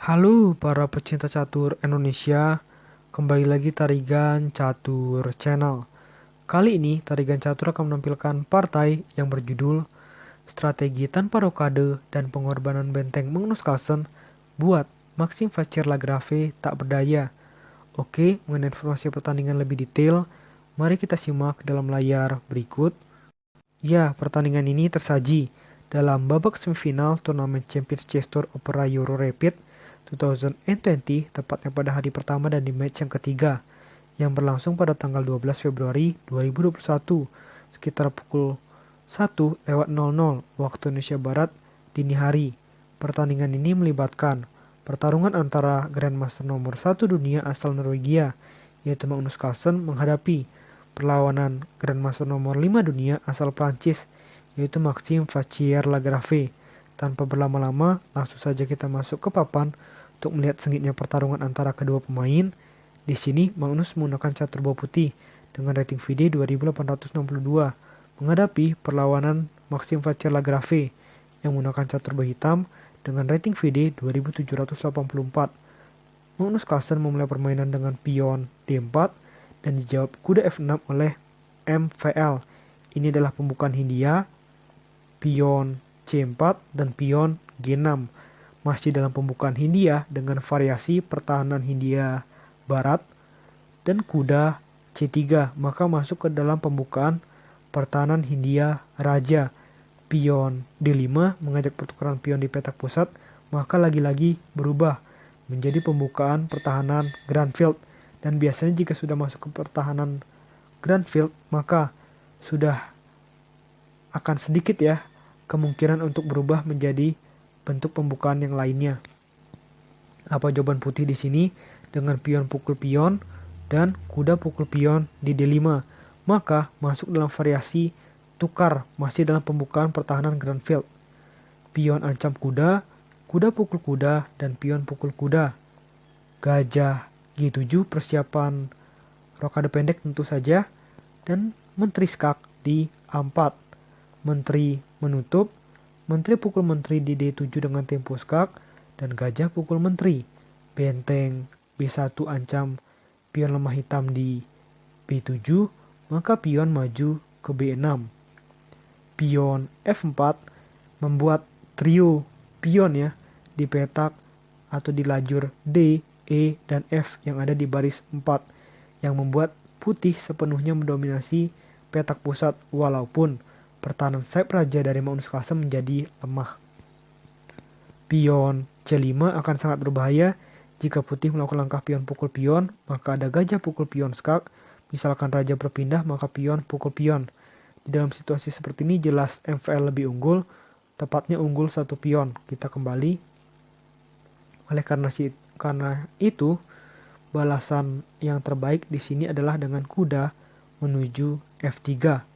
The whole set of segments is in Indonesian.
Halo para pecinta catur Indonesia, kembali lagi Tarigan Catur Channel. Kali ini Tarigan Catur akan menampilkan partai yang berjudul Strategi Tanpa Rokade dan Pengorbanan Benteng Magnus Carlsen buat Maxim Vacher Lagrave tak berdaya. Oke, mengenai informasi pertandingan lebih detail, mari kita simak dalam layar berikut. Ya, pertandingan ini tersaji dalam babak semifinal turnamen Champions Chess Tour Opera Euro Rapid 2020, tepatnya pada hari pertama dan di match yang ketiga, yang berlangsung pada tanggal 12 Februari 2021, sekitar pukul 1:00 waktu Indonesia Barat dini hari. Pertandingan ini melibatkan pertarungan antara Grandmaster nomor 1 dunia asal Norwegia, yaitu Magnus Carlsen, menghadapi perlawanan Grandmaster nomor 5 dunia asal Prancis, yaitu Maxime Vachier Lagrave. Tanpa berlama-lama, langsung saja kita masuk ke papan untuk melihat sengitnya pertarungan antara kedua pemain. Di sini Magnus menggunakan catur bawah putih dengan rating VD 2862 menghadapi perlawanan Maxime Vachier Lagrave yang menggunakan catur bawah hitam dengan rating VD 2784. Magnus Carlsen memulai permainan dengan pion D4 dan dijawab kuda F6 oleh MVL. Ini adalah pembukaan Hindia, pion C4 dan pion G6. Masih dalam pembukaan Hindia dengan variasi pertahanan Hindia Barat dan kuda C3, maka masuk ke dalam pembukaan pertahanan Hindia Raja. Pion D5 mengajak pertukaran pion di petak pusat, maka lagi-lagi berubah menjadi pembukaan pertahanan Grand Field. Dan biasanya jika sudah masuk ke pertahanan Grand Field, maka sudah akan sedikit ya kemungkinan untuk berubah menjadi bentuk pembukaan yang lainnya. Apa jawaban putih di sini? Dengan pion pukul pion dan kuda pukul pion di D5, maka masuk dalam variasi tukar, masih dalam pembukaan pertahanan Grand Field. Pion ancam kuda, kuda pukul kuda, dan pion pukul kuda. Gajah G7 persiapan rokade pendek tentu saja, dan menteri skak di A4. Menteri menutup, menteri pukul menteri di D7 dengan tempo skak, dan gajah pukul menteri. Benteng B1 ancam pion lemah hitam di B7, maka pion maju ke B6. Pion F4 membuat trio pion ya di petak atau di lajur D, E, dan F yang ada di baris 4, yang membuat putih sepenuhnya mendominasi petak pusat walaupun pertahanan sayap raja dari Magnus Carlsen menjadi lemah. Pion C5 akan sangat berbahaya jika putih melakukan langkah pion pukul pion, maka ada gajah pukul pion skak. Misalkan raja berpindah, maka pion pukul pion. Di dalam situasi seperti ini jelas MVL lebih unggul, tepatnya unggul satu pion. Kita kembali. Oleh karena itu, balasan yang terbaik di sini adalah dengan kuda menuju F3.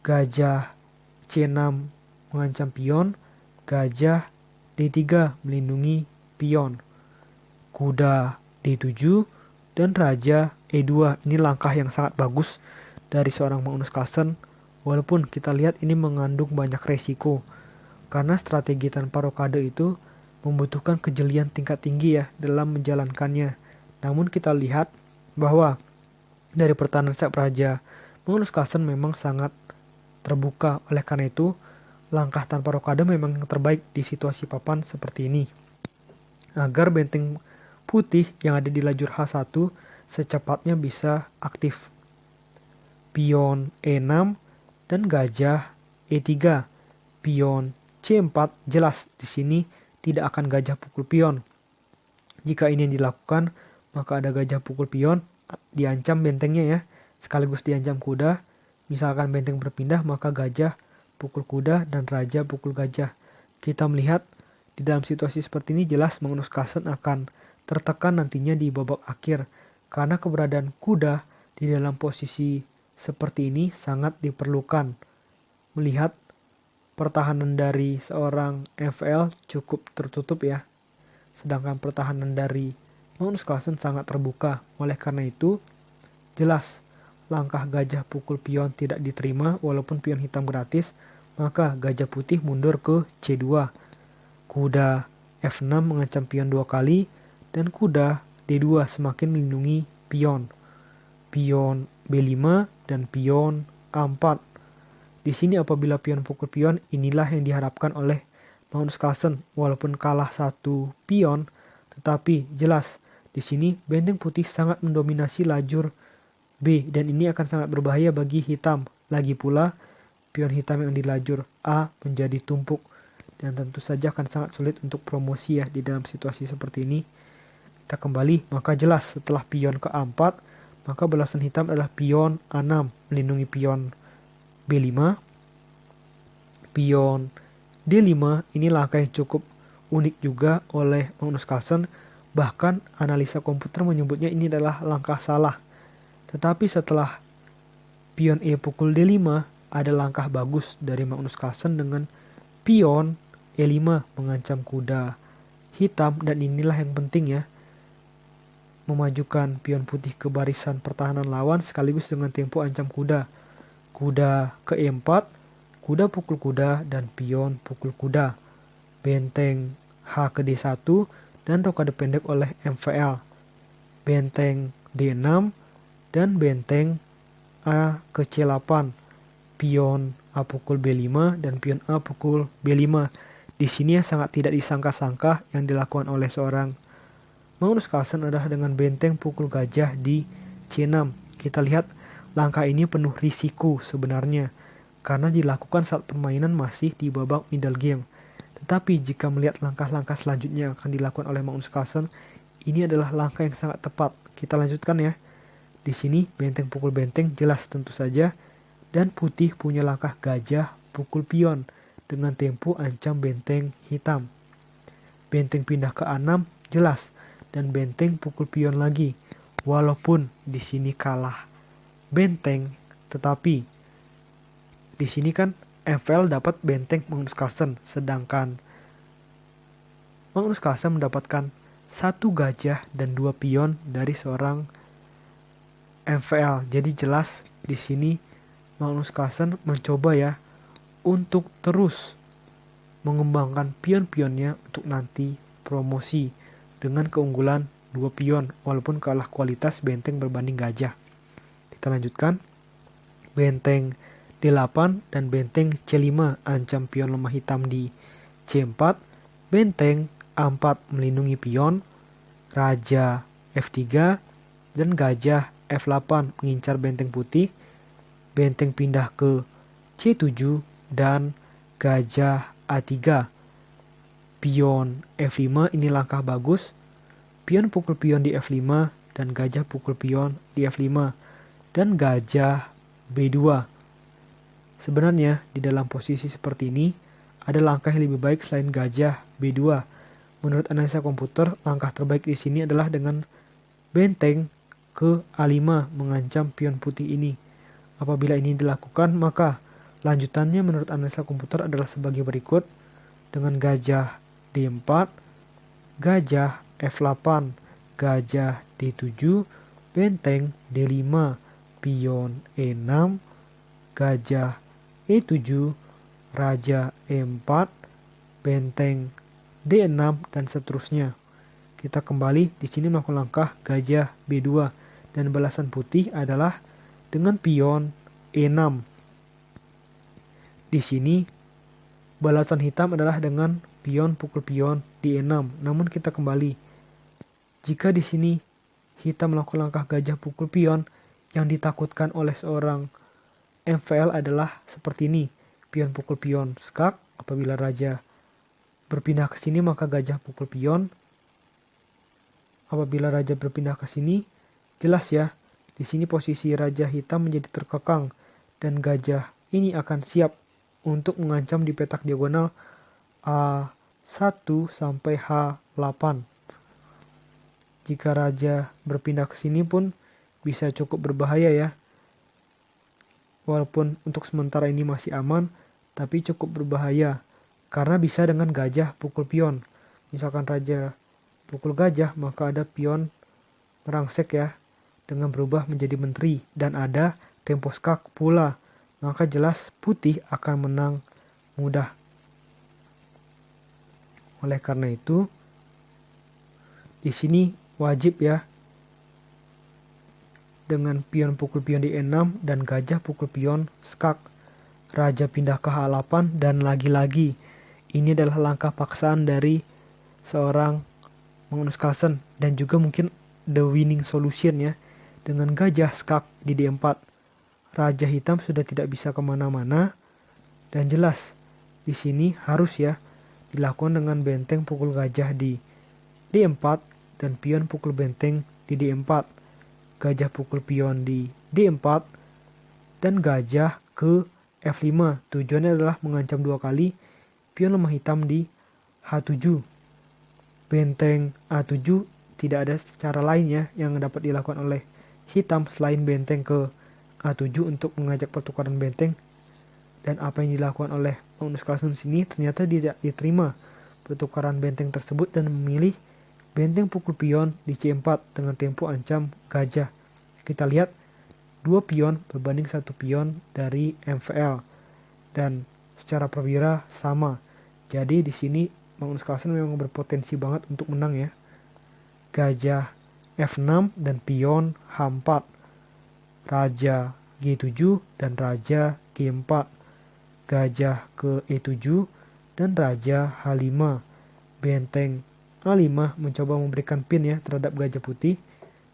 Gajah C6 mengancam pion, gajah D3 melindungi pion, kuda D7, dan raja E2. Ini langkah yang sangat bagus dari seorang Magnus Carlsen, walaupun kita lihat ini mengandung banyak resiko, karena strategi tanpa rokade itu membutuhkan kejelian tingkat tinggi ya dalam menjalankannya. Namun kita lihat bahwa dari pertahanan sayap raja, Magnus Carlsen memang sangat terbuka. Oleh karena itu, langkah tanpa rokade memang yang terbaik di situasi papan seperti ini, agar benteng putih yang ada di lajur H1 secepatnya bisa aktif. Pion E6 dan gajah E3. Pion C4 jelas di sini tidak akan gajah pukul pion. Jika ini yang dilakukan, maka ada gajah pukul pion, diancam bentengnya ya, sekaligus diancam kuda. Misalkan benteng berpindah, maka gajah pukul kuda dan raja pukul gajah. Kita melihat di dalam situasi seperti ini jelas Magnus Carlsen akan tertekan nantinya di babak akhir, karena keberadaan kuda di dalam posisi seperti ini sangat diperlukan. Melihat pertahanan dari seorang MVL cukup tertutup ya, sedangkan pertahanan dari Magnus Carlsen sangat terbuka. Oleh karena itu, jelas langkah gajah pukul pion tidak diterima walaupun pion hitam gratis, maka gajah putih mundur ke C2. Kuda F6 mengancam pion 2 kali, dan kuda D2 semakin melindungi pion. Pion B5 dan pion A4. Di sini apabila pion pukul pion, inilah yang diharapkan oleh Magnus Carlsen. Walaupun kalah satu pion, tetapi jelas di sini benteng putih sangat mendominasi lajur B, dan ini akan sangat berbahaya bagi hitam. Lagi pula, pion hitam yang di lajur A menjadi tumpuk, dan tentu saja akan sangat sulit untuk promosi ya di dalam situasi seperti ini. Kita kembali, maka jelas setelah pion ke A4, maka belasan hitam adalah pion A6 melindungi pion B5. Pion D5 ini langkah yang cukup unik juga oleh Magnus Carlsen. Bahkan analisa komputer menyebutnya ini adalah langkah salah. Tetapi setelah pion E pukul D5, ada langkah bagus dari Magnus Carlsen dengan pion E5 mengancam kuda hitam, dan inilah yang penting ya, memajukan pion putih ke barisan pertahanan lawan sekaligus dengan tempo ancam kuda. Kuda ke E4, kuda pukul kuda, dan pion pukul kuda. Benteng H ke D1 dan rokade pendek oleh MVL. Benteng D6 dan benteng A ke C8. Pion A pukul B5 dan pion A pukul B5. Di sini yang sangat tidak disangka-sangka yang dilakukan oleh seorang Magnus Carlsen adalah dengan benteng pukul gajah di C6. Kita lihat langkah ini penuh risiko sebenarnya, karena dilakukan saat permainan masih di babak middle game. Tetapi jika melihat langkah-langkah selanjutnya yang akan dilakukan oleh Magnus Carlsen, ini adalah langkah yang sangat tepat. Kita lanjutkan ya. Di sini benteng pukul benteng jelas tentu saja, dan putih punya langkah gajah pukul pion dengan tempo ancam benteng hitam. Benteng pindah ke A6 jelas, dan benteng pukul pion lagi. Walaupun di sini kalah benteng, tetapi di sini kan MVL dapat benteng Magnus Carlsen, sedangkan Magnus Carlsen mendapatkan satu gajah dan 2 pion dari seorang MVL. Jadi jelas di sini Magnus Carlsen mencoba ya untuk terus mengembangkan pion-pionnya untuk nanti promosi dengan keunggulan 2 pion walaupun kalah kualitas benteng berbanding gajah. Kita lanjutkan. Benteng D8 dan benteng C5 ancam pion lemah hitam di C4. Benteng A4 melindungi pion. Raja F3 dan gajah F8 mengincar benteng putih. Benteng pindah ke C7 dan gajah A3. Pion F5 ini langkah bagus. Pion pukul pion di F5 dan gajah pukul pion di F5 dan gajah B2. Sebenarnya di dalam posisi seperti ini ada langkah yang lebih baik selain gajah B2. Menurut analisa komputer, langkah terbaik di sini adalah dengan benteng ke A5 mengancam pion putih ini. Apabila ini dilakukan, maka lanjutannya menurut analisa komputer adalah sebagai berikut. Dengan gajah D4, gajah F8, gajah D7, benteng D5, pion E6, gajah E7, raja E4, benteng D6, dan seterusnya. Kita kembali di sini melakukan langkah gajah B2, dan balasan putih adalah dengan pion E6. Di sini balasan hitam adalah dengan pion pukul pion di E6. Namun kita kembali, jika di sini hitam melakukan langkah gajah pukul pion, yang ditakutkan oleh seorang MVL adalah seperti ini. Pion pukul pion skak. Apabila raja berpindah ke sini maka gajah pukul pion. Apabila raja berpindah ke sini, jelas ya, di sini posisi raja hitam menjadi terkekang dan gajah ini akan siap untuk mengancam di petak diagonal A1 sampai H8. Jika raja berpindah ke sini pun bisa cukup berbahaya ya. Walaupun untuk sementara ini masih aman, tapi cukup berbahaya karena bisa dengan gajah pukul pion. Misalkan raja pukul gajah, maka ada pion merangsek ya dengan berubah menjadi menteri, dan ada tempo skak pula, maka jelas putih akan menang mudah. Oleh karena itu, di sini wajib ya, dengan pion pukul pion di E6 dan gajah pukul pion skak. Raja pindah ke H8 dan lagi-lagi ini adalah langkah paksaan dari seorang Magnus Carlsen dan juga mungkin the winning solution ya. Dengan gajah skak di D4, raja hitam sudah tidak bisa kemana-mana dan jelas di sini harus ya dilakukan dengan benteng pukul gajah di D4 dan pion pukul benteng di D4. Gajah pukul pion di D4 dan gajah ke F5. Tujuannya adalah mengancam 2 kali pion lemah hitam di H7. Benteng A7 tidak ada cara lainnya yang dapat dilakukan oleh hitam selain benteng ke A7 untuk mengajak pertukaran benteng. Dan apa yang dilakukan oleh Magnus Carlsen sini ternyata tidak diterima pertukaran benteng tersebut dan memilih benteng pukul pion di C4 dengan tempo ancam gajah. Kita lihat 2 pion berbanding 1 pion dari MVL dan secara perwira sama. Jadi di sini Magnus Carlsen memang berpotensi banget untuk menang ya. Gajah F6 dan pion H4. Raja G7 dan raja G4. Gajah ke E7 dan raja H5. Benteng A5 mencoba memberikan pin ya terhadap gajah putih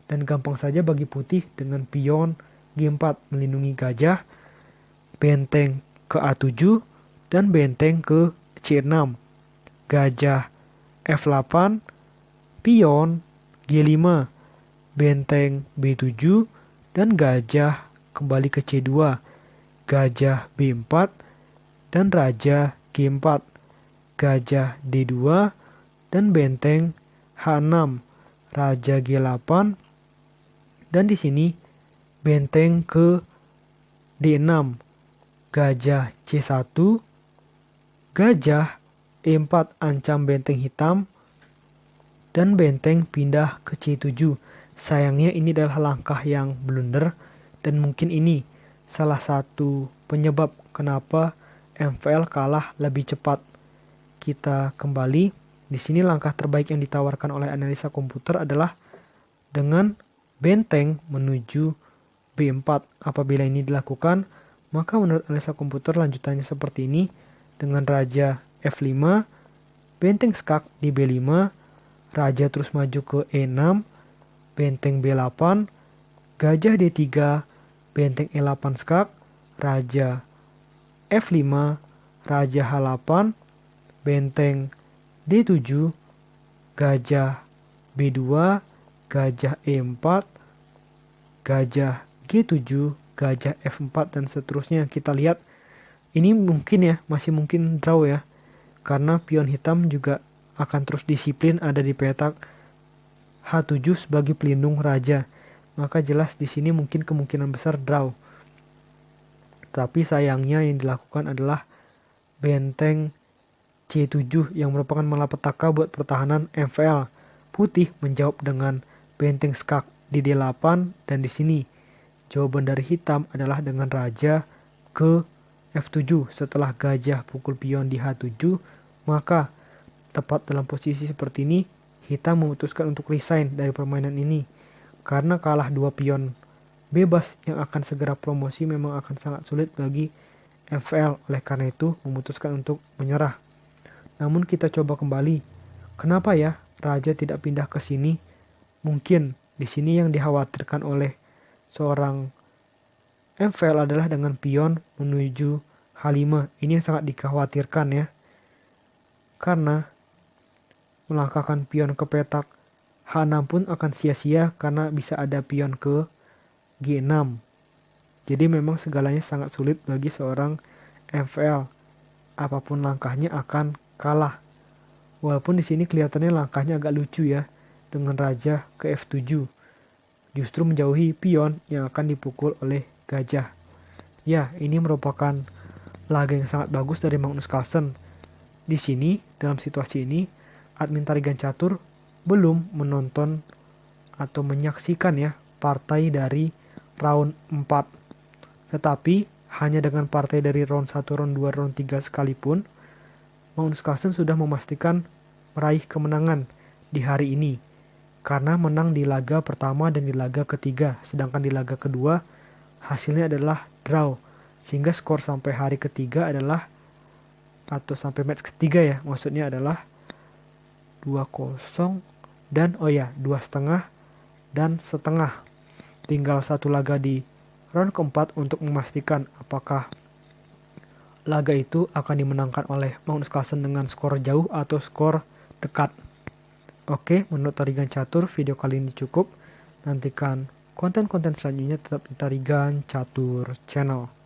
dan gampang saja bagi putih dengan pion G4 melindungi gajah, benteng ke A7 dan benteng ke C6. Gajah F8, pion G5, benteng B7 dan gajah kembali ke C2. Gajah B4 dan raja G4, gajah D2 dan benteng H6, raja G8 dan di sini benteng ke D6, gajah C1, gajah E4 ancam benteng hitam dan benteng pindah ke C7. Sayangnya ini adalah langkah yang blunder dan mungkin ini salah satu penyebab kenapa MVL kalah lebih cepat. Kita kembali, di sini langkah terbaik yang ditawarkan oleh analisa komputer adalah dengan benteng menuju B4. Apabila ini dilakukan, maka menurut analisa komputer lanjutannya seperti ini dengan raja F5, benteng skak di B5, raja terus maju ke E6, benteng B8, gajah D3, benteng E8 skak, raja F5, raja H8, benteng D7, gajah B2, gajah E4, gajah G7, gajah F4 dan seterusnya. Kita lihat ini mungkin ya, masih mungkin draw ya. Karena pion hitam juga akan terus disiplin ada di petak H7 sebagai pelindung raja. Maka jelas di sini mungkin kemungkinan besar draw. Tapi sayangnya yang dilakukan adalah benteng C7 yang merupakan malapetaka buat pertahanan MVL. Putih menjawab dengan benteng skak di D8 dan di sini jawaban dari hitam adalah dengan raja ke F7 setelah gajah pukul pion di H7. Maka tepat dalam posisi seperti ini hitam memutuskan untuk resign dari permainan ini karena kalah 2 pion bebas yang akan segera promosi memang akan sangat sulit bagi MVL. Oleh karena itu memutuskan untuk menyerah. Namun kita coba kembali. Kenapa ya raja tidak pindah ke sini? Mungkin di sini yang dikhawatirkan oleh seorang MVL adalah dengan pion menuju H5. Ini yang sangat dikhawatirkan ya. Karena melangkahkan pion ke petak H6 pun akan sia-sia karena bisa ada pion ke G6. Jadi memang segalanya sangat sulit bagi seorang MVL. Apapun langkahnya akan kalah. Walaupun di sini kelihatannya langkahnya agak lucu ya, dengan raja ke F7. Justru menjauhi pion yang akan dipukul oleh gajah. Ya, ini merupakan laga yang sangat bagus dari Magnus Carlsen. Di sini, dalam situasi ini, admin Tarigan Catur belum menonton atau menyaksikan ya partai dari round 4. Tetapi hanya dengan partai dari round 1, round 2, round 3 sekalipun, Magnus Carlsen sudah memastikan meraih kemenangan di hari ini karena menang di laga pertama dan di laga ketiga, sedangkan di laga kedua hasilnya adalah draw, sehingga skor sampai hari ketiga adalah, atau sampai match ketiga ya, maksudnya adalah 2-0 dan 2,5 dan setengah. Tinggal satu laga di round keempat untuk memastikan apakah laga itu akan dimenangkan oleh Magnus Carlsen dengan skor jauh atau skor dekat. Oke, menurut Tarigan Catur, video kali ini cukup. Nantikan konten-konten selanjutnya tetap di Tarigan Catur Channel.